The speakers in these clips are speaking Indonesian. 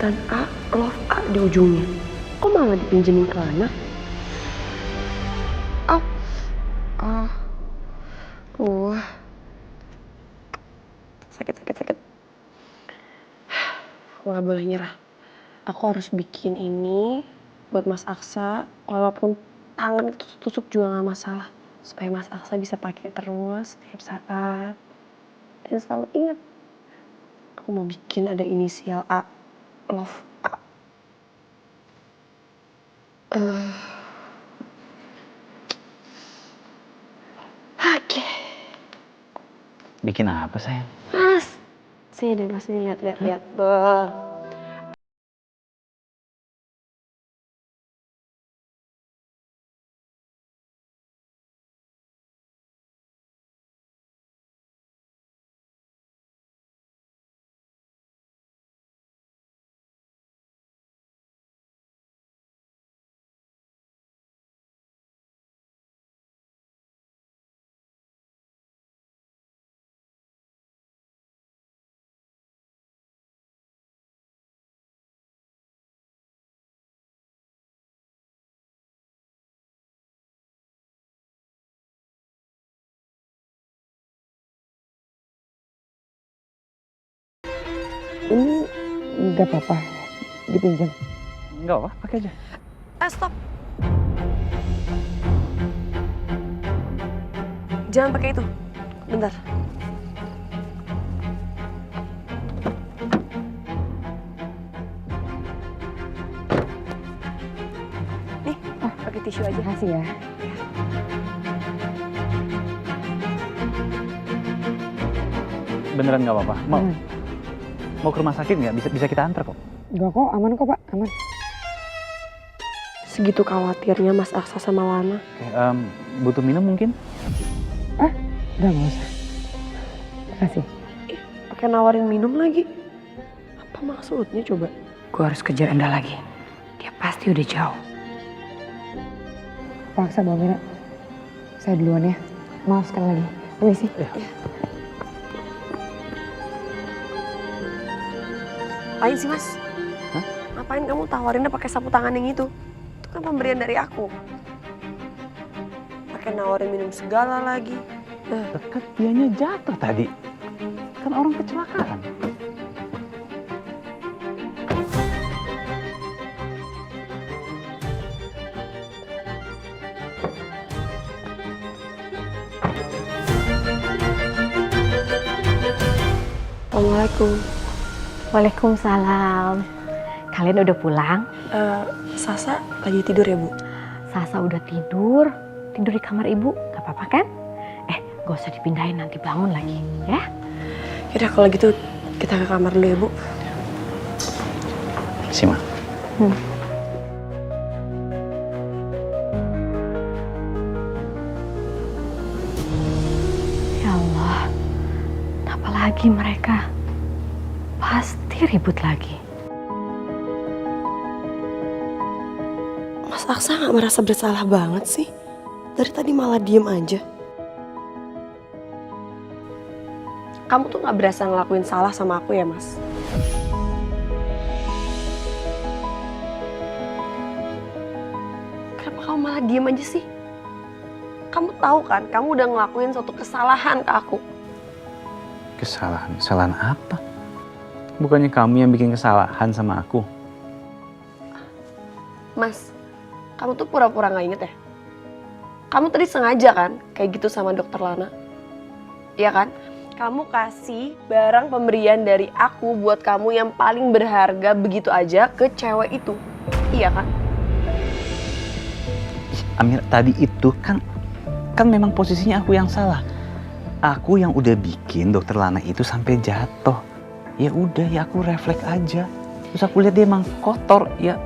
tulisan A, love A di ujungnya. Kok malah dipinjemin ke Lana? Oh, oh, sakit. Aku gak boleh nyerah. Aku harus bikin ini buat Mas Aksa, walaupun tangan tusuk juga gak masalah. Supaya Mas Aksa bisa pakai terus setiap saat. Dan selalu ingat, aku mau bikin ada inisial A, love A. Oke. Bikin apa sayang? Mas, sini deh Mas, lihat. Tuh. Ini nggak apa-apa, dipinjam. Enggak apa, pakai aja. Stop. Jangan pakai itu. Bentar. Nih, pakai tisu aja. Makasih ya. Beneran nggak apa-apa. Mau ke rumah sakit nggak? Bisa kita antar kok. Enggak kok, aman kok Pak, aman. Segitu khawatirnya Mas Aksa sama Lana. Butuh minum mungkin? Udah nggak usah. Makasih. Pakai nawarin minum lagi. Apa maksudnya coba? Gue harus kejar Enda lagi. Dia pasti udah jauh. Paksa Mbak Mira. Saya duluan ya. Maaf sekali lagi. Permisi. Ya. Ngapain sih Mas? Hah? Ngapain kamu tawarinnya pakai sapu tangan yang itu? Itu kan pemberian dari aku. Pakai nawarin minum segala lagi. Dekat dianya jatuh tadi. Kan orang kecelakaan. Assalamualaikum. Waalaikumsalam. Kalian udah pulang? Sasa lagi tidur ya Bu? Sasa udah tidur di kamar ibu, gak apa-apa kan? Gak usah dipindahin nanti bangun lagi, ya? Yaudah kalau gitu kita ke kamar dulu ya Bu. Sima. Ya Allah, apa lagi mereka? Pasti ribut lagi. Mas Aksa gak merasa bersalah banget sih? Dari tadi malah diem aja. Kamu tuh gak berasa ngelakuin salah sama aku ya Mas? Kenapa kamu malah diem aja sih? Kamu tahu kan, kamu udah ngelakuin suatu kesalahan ke aku. Kesalahan? Kesalahan apa? Bukannya kamu yang bikin kesalahan sama aku? Mas, kamu tuh pura-pura gak inget ya? Kamu tadi sengaja kan kayak gitu sama dokter Lana? Iya kan? Kamu kasih barang pemberian dari aku buat kamu yang paling berharga begitu aja ke cewek itu. Iya kan? Amir, tadi itu kan memang posisinya aku yang salah. Aku yang udah bikin dokter Lana itu sampai jatuh. Ya udah, ya aku refleks aja. Terus aku lihat dia emang kotor. Ya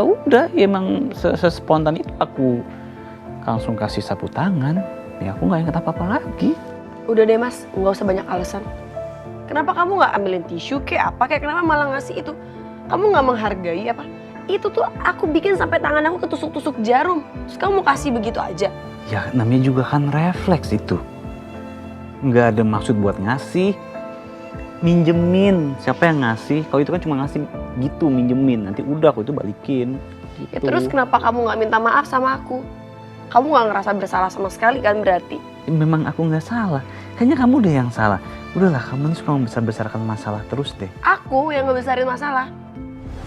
udah, ya emang sespontan itu aku langsung kasih sapu tangan. Ya aku nggak inget apa-apa lagi. Udah deh Mas, nggak usah banyak alasan. Kenapa kamu nggak ambilin tisu kayak apa? Kayak kenapa malah ngasih itu? Kamu nggak menghargai apa? Itu tuh aku bikin sampai tangan aku ketusuk-tusuk jarum. Terus kamu mau kasih begitu aja? Ya namanya juga kan refleks itu. Nggak ada maksud buat ngasih. Minjemin. Siapa yang ngasih? Kalau itu kan cuma ngasih gitu, minjemin. Nanti udah aku itu balikin. Gitu. Ya terus kenapa kamu nggak minta maaf sama aku? Kamu nggak ngerasa bersalah sama sekali kan berarti? Memang aku nggak salah. Kayaknya kamu deh yang salah. Udahlah, kamu ini suka membesar-besarkan masalah terus deh. Aku yang ngebesarin masalah.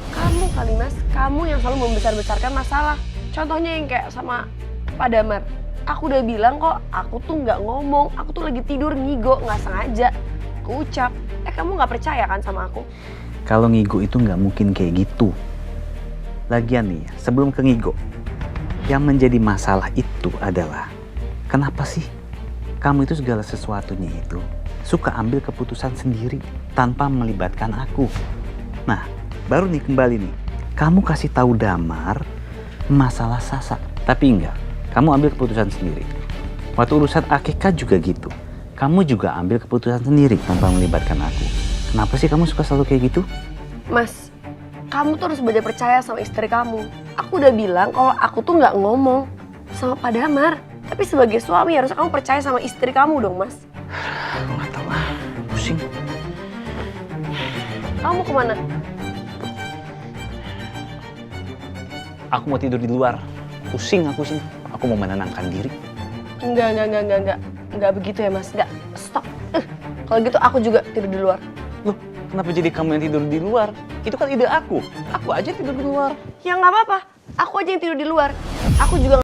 Kamu kali Mas, kamu yang selalu membesar-besarkan masalah. Contohnya yang kayak sama Pak Damar. Aku udah bilang kok, aku tuh nggak ngomong, aku tuh lagi tidur ngigo, nggak sengaja. Aku ucap, kamu nggak percaya kan sama aku? Kalau ngigo itu nggak mungkin kayak gitu. Lagian nih, sebelum ke ngigo, yang menjadi masalah itu adalah kenapa sih kamu itu segala sesuatunya itu suka ambil keputusan sendiri tanpa melibatkan aku. Nah, baru nih kembali nih, kamu kasih tahu Damar masalah Sasa, tapi enggak, kamu ambil keputusan sendiri. Waktu urusan akikah juga gitu, kamu juga ambil keputusan sendiri tanpa melibatkan aku. Kenapa sih kamu suka selalu kayak gitu? Mas, kamu tuh harus belajar percaya sama istri kamu. Aku udah bilang kalau aku tuh nggak ngomong sama Pak Damar. Tapi sebagai suami harusnya kamu percaya sama istri kamu dong, Mas. Aku nggak tahu, pusing. Kamu mau kemana? Aku mau tidur di luar. Pusing aku sih. Aku mau menenangkan diri. Enggak begitu ya, Mas. Enggak, stop. Kalau gitu aku juga tidur di luar. Loh, kenapa jadi kamu yang tidur di luar? Itu kan ide aku. Aku aja tidur di luar. Ya nggak apa-apa. Aku aja yang tidur di luar. Aku juga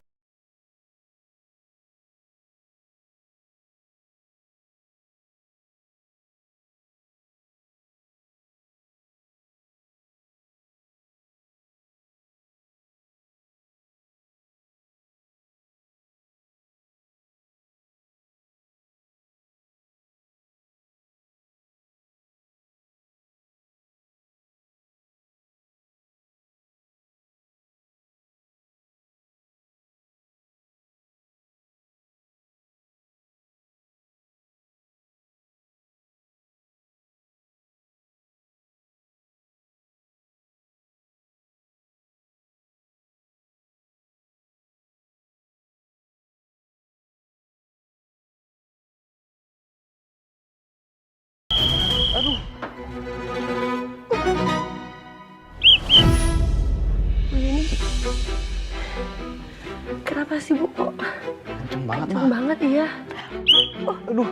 kenapa sih, Bu? Kok Kenceng banget, kenceng banget ya? Aduh.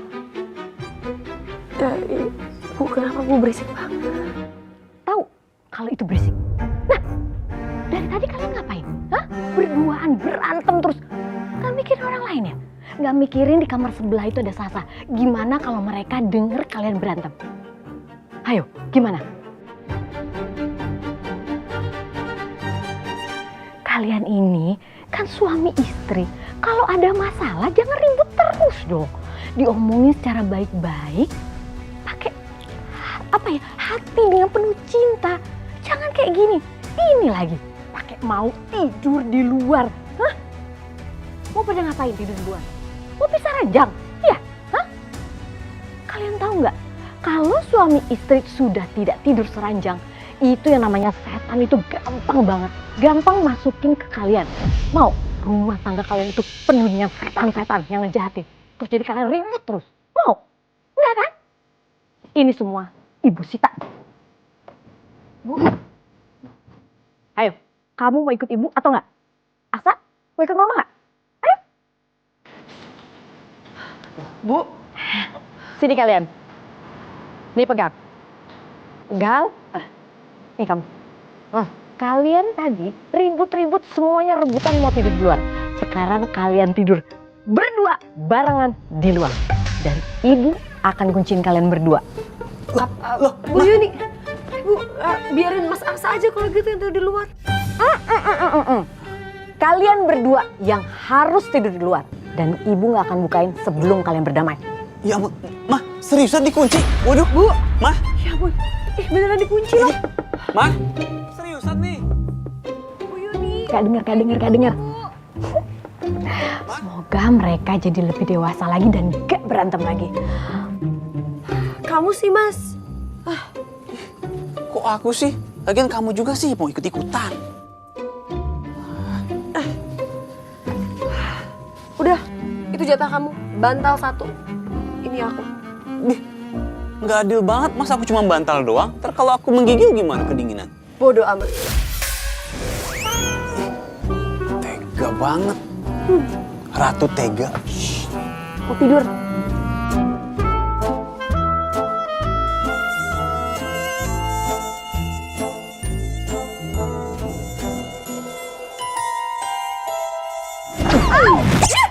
Bu, kenapa Bu berisik banget? Tahu kalau itu berisik. Nah, dari tadi kalian ngapain? Hah? Berduaan, berantem terus. Gak mikirin orang lain ya? Gak mikirin di kamar sebelah itu ada Sasa. Gimana kalau mereka denger kalian berantem? Ayo, gimana? Kalian ini kan suami istri. Kalau ada masalah jangan ribut terus dong. Diomongin secara baik-baik. Pakai apa ya? Hati dengan penuh cinta. Jangan kayak gini. Ini lagi pakai mau tidur di luar. Hah? Mau pada ngapain tidur di luar? Mau pisah ranjang? Iya? Hah? Kalian tahu nggak? Kalau suami istri sudah tidak tidur seranjang, itu yang namanya setan itu gampang banget. Gampang masukin ke kalian. Mau rumah tangga kalian itu penuh dengan setan-setan yang ngejahatin. Terus jadi kalian ribut terus. Mau? Enggak kan? Ini semua Ibu Sita. Bu. Ayo, kamu mau ikut ibu atau enggak? Asa, mau ikut mama enggak? Ayo. Bu, Sini kalian. Nih pegang. Pegang. Nih kamu. Kalian tadi ribut-ribut semuanya rebutan mau tidur di luar. Sekarang kalian tidur berdua barengan di luar. Dan ibu akan kunciin kalian berdua. Bu Yuni, Bu, biarin Mas Aksa aja kalau gitu yang tidur di luar. Kalian berdua yang harus tidur di luar. Dan ibu gak akan bukain sebelum kalian berdamai. Ya ampun, Mah, seriusan dikunci? Waduh, Bu, Mah, ya ampun, beneran dikunci loh. Mah, seriusan nih? Bu Yuni. Gak denger. Semoga mereka jadi lebih dewasa lagi dan gak berantem lagi. Kamu sih, Mas. Kok aku sih? Lagian kamu juga sih mau ikut-ikutan. Udah, itu jatah kamu. Bantal 1. Ini aku. Nggak adil banget, masa aku cuma bantal doang? Ntar kalau aku menggigil gimana kedinginan? Bodoh amat. Tega banget. Ratu tega. Mau tidur. Ah!